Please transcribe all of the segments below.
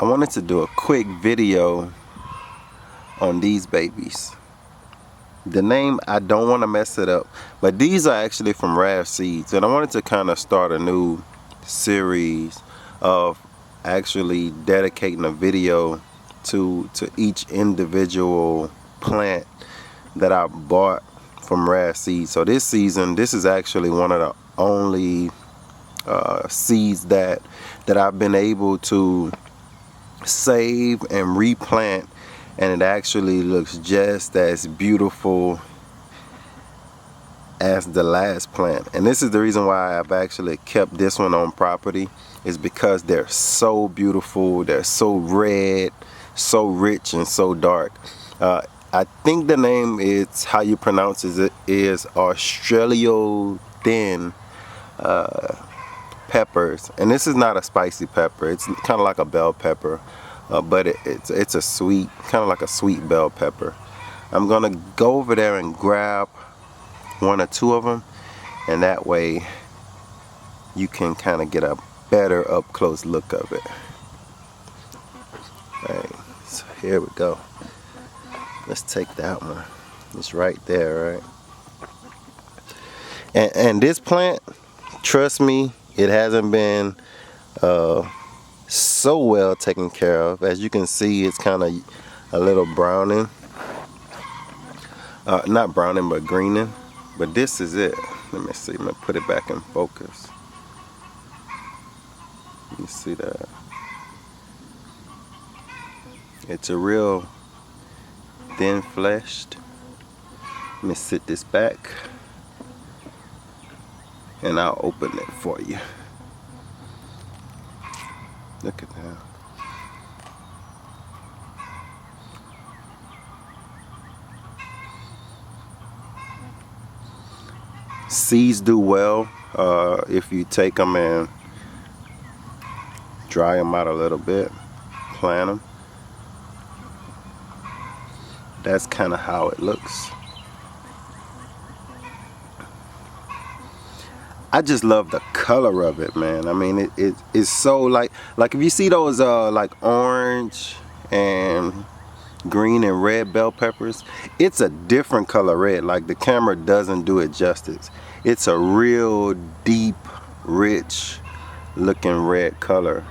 I wanted to do a quick video on these babies. The name, I don't want to mess it up, but these are actually from Rav Seeds, and I wanted to kind of start a new series of actually dedicating a video to each individual plant that I bought from Rav Seeds. So this season, this is actually one of the only seeds that I've been able to save and replant, and it actually looks just as beautiful as the last plant. And this is the reason why I've actually kept this one on property, is because they're so beautiful, they're so red, so rich, and so dark. I think the name is, how you pronounce it, is Ausilio thin peppers, and this is not a spicy pepper. It's kind of like a bell pepper, but it's a sweet, kind of like a sweet bell pepper. I'm gonna go over there and grab one or two of them, and that way you can kind of get a better up close look of it. Alright, so here we go. Let's take that one. It's right there, right? And this plant, trust me, it hasn't been so well taken care of. As you can see, it's kind of a little browning. Not browning, but greening. But this is it. Let me see. I'm going to put it back in focus. You see that? It's a real thin fleshed. Let me sit this back, and I'll open it for you. Look at that. Seeds do well if you take them and dry them out a little bit, plant them. That's kind of how it looks. I just love the color of it, man. I mean, it's so like if you see those like orange and green and red bell peppers, it's a different color red. Like, the camera doesn't do it justice. It's a real deep, rich looking red color.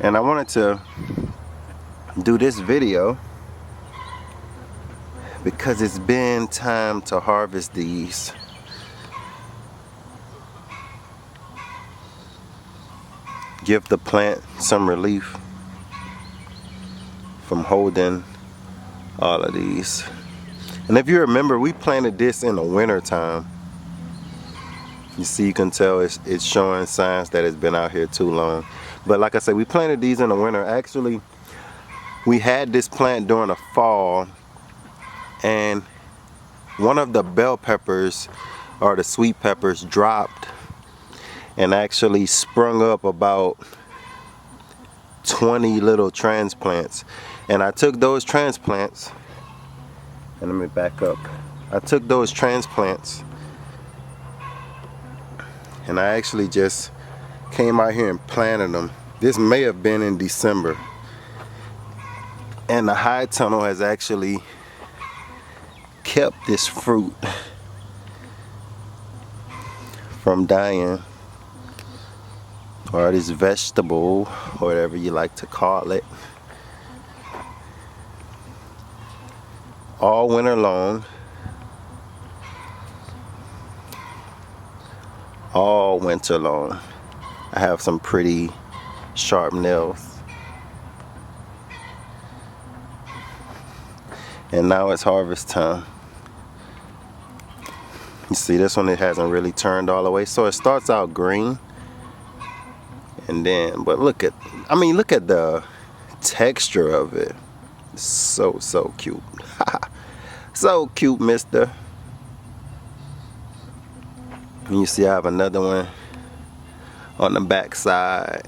And I wanted to do this video because it's been time to harvest these. Give the plant some relief from holding all of these. And if you remember, we planted this in the winter time. You see, you can tell it's showing signs that it's been out here too long. But like I said, we planted these in the winter. Actually, we had this plant during the fall, and one of the bell peppers, or the sweet peppers, dropped and actually sprung up about 20 little transplants. And I took those transplants, and let me back up. I took those transplants and I actually just came out here and planted them. This may have been in December. And the high tunnel has actually kept this fruit from dying, or this vegetable, or whatever you like to call it, all winter long. All winter long. I have some pretty sharp nails. And now it's harvest time. You see, this one, it hasn't really turned all the way. So it starts out green. And then, but look at the texture of it. It's so cute. So cute, mister. And you see I have another one on the back side.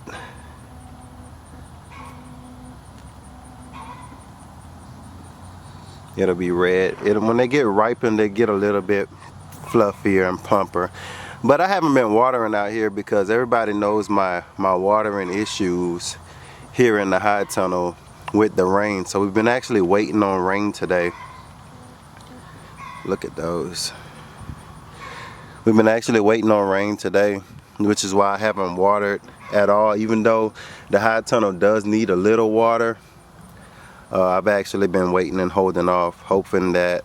It'll be red. When they get ripened, they get a little bit fluffier and plumper. But I haven't been watering out here because everybody knows my watering issues here in the high tunnel with the rain. So we've been actually waiting on rain today. Look at those. We've been actually waiting on rain today, which is why I haven't watered at all. Even though the high tunnel does need a little water, I've actually been waiting and holding off, hoping that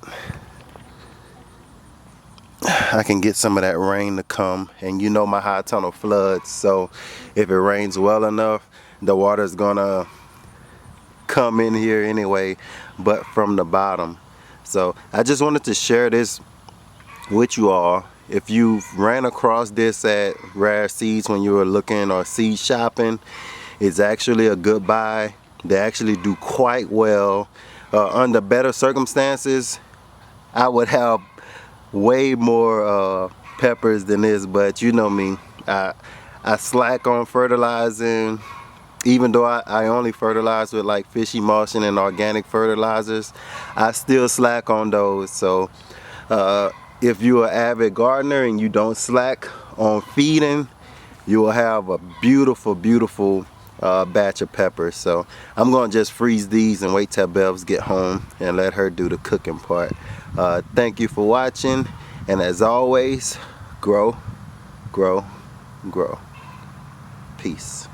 I can get some of that rain to come. And you know my high tunnel floods, so if it rains well enough, the water's gonna come in here anyway, but from the bottom. So I just wanted to share this with you all. If you ran across this at Rare Seeds when you were looking or seed shopping, it's actually a good buy. They actually do quite well. Under better circumstances, I would have way more peppers than this, but you know me, I slack on fertilizing. Even though I only fertilize with like fish emulsion and organic fertilizers, I still slack on those. So if you're an avid gardener and you don't slack on feeding, you will have a beautiful, beautiful batch of peppers. So I'm gonna just freeze these and wait till Bevs get home and let her do the cooking part. Thank you for watching, and as always, grow, grow, grow. Peace.